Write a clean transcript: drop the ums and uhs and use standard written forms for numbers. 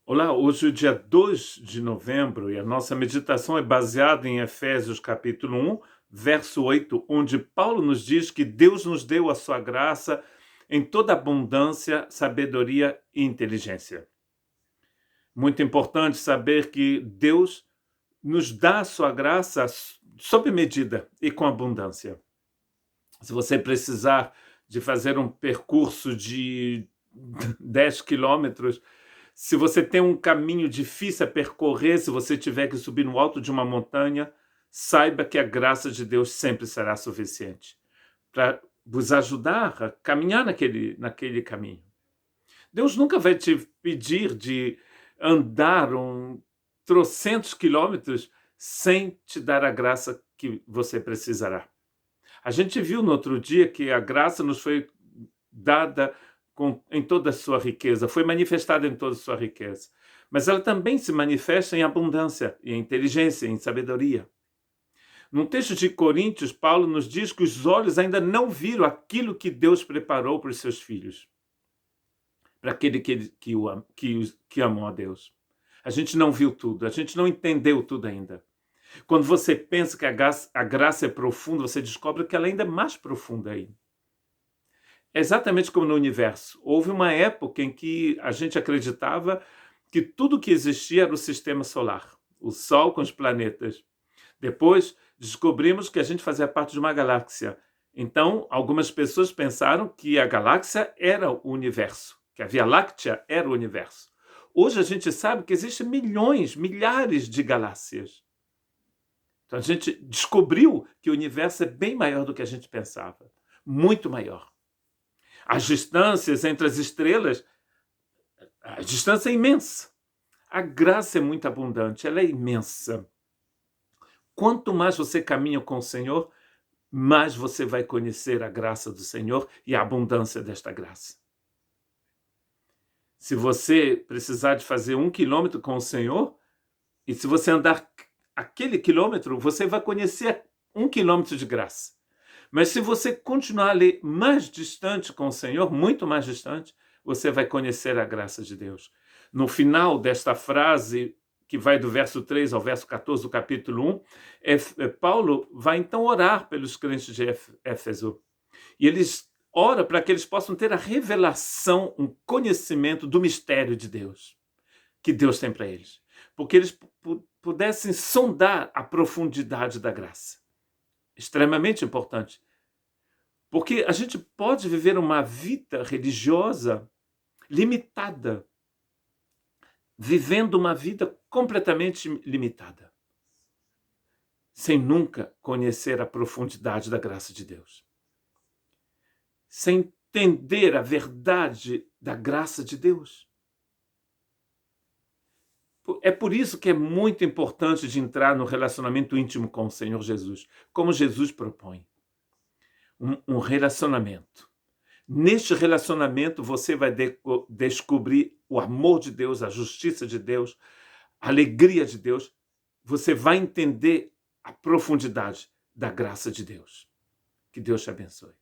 Olá, hoje é o dia 2 de novembro e a nossa meditação é baseada em Efésios capítulo 1, verso 8, onde Paulo nos diz que Deus nos deu a sua graça em toda abundância, sabedoria e inteligência. Muito importante saber que Deus nos dá a sua graça sob medida e com abundância. Se você precisar de fazer um percurso de 10 quilômetros, se você tem um caminho difícil a percorrer, se você tiver que subir no alto de uma montanha, saiba que a graça de Deus sempre será suficiente para vos ajudar a caminhar naquele caminho. Deus nunca vai te pedir de andar trocentos quilômetros sem te dar a graça que você precisará. A gente viu no outro dia que a graça nos foi dada em toda a sua riqueza, foi manifestada em toda a sua riqueza. Mas ela também se manifesta em abundância, em inteligência, em sabedoria. No texto de Coríntios, Paulo nos diz que os olhos ainda não viram aquilo que Deus preparou para os seus filhos, para aquele que amam a Deus. A gente não viu tudo, a gente não entendeu tudo ainda. Quando você pensa que a graça é profunda, você descobre que ela ainda é mais profunda aí. É exatamente como no universo. Houve uma época em que a gente acreditava que tudo que existia era o sistema solar, o Sol com os planetas. Depois descobrimos que a gente fazia parte de uma galáxia. Então, algumas pessoas pensaram que a galáxia era o universo, que a Via Láctea era o universo. Hoje a gente sabe que existem milhões, milhares de galáxias. Então a gente descobriu que o universo é bem maior do que a gente pensava, muito maior. As distâncias entre as estrelas, a distância é imensa. A graça é muito abundante, ela é imensa. Quanto mais você caminha com o Senhor, mais você vai conhecer a graça do Senhor e a abundância desta graça. Se você precisar de fazer 1 quilômetro com o Senhor, e se você andar aquele quilômetro, você vai conhecer 1 quilômetro de graça. Mas se você continuar ali mais distante com o Senhor, muito mais distante, você vai conhecer a graça de Deus. No final desta frase, que vai do verso 3 ao verso 14 do capítulo 1, Paulo vai então orar pelos crentes de Éfeso. E eles ora para que eles possam ter a revelação, um conhecimento do mistério de Deus, que Deus tem para eles. Porque eles pudessem sondar a profundidade da graça. Extremamente importante. Porque a gente pode viver uma vida religiosa limitada, vivendo uma vida completamente limitada, sem nunca conhecer a profundidade da graça de Deus, sem entender a verdade da graça de Deus. É por isso que é muito importante de entrar no relacionamento íntimo com o Senhor Jesus, como Jesus propõe. Um relacionamento. Neste relacionamento você vai descobrir o amor de Deus, a justiça de Deus, a alegria de Deus. Você vai entender a profundidade da graça de Deus. Que Deus te abençoe.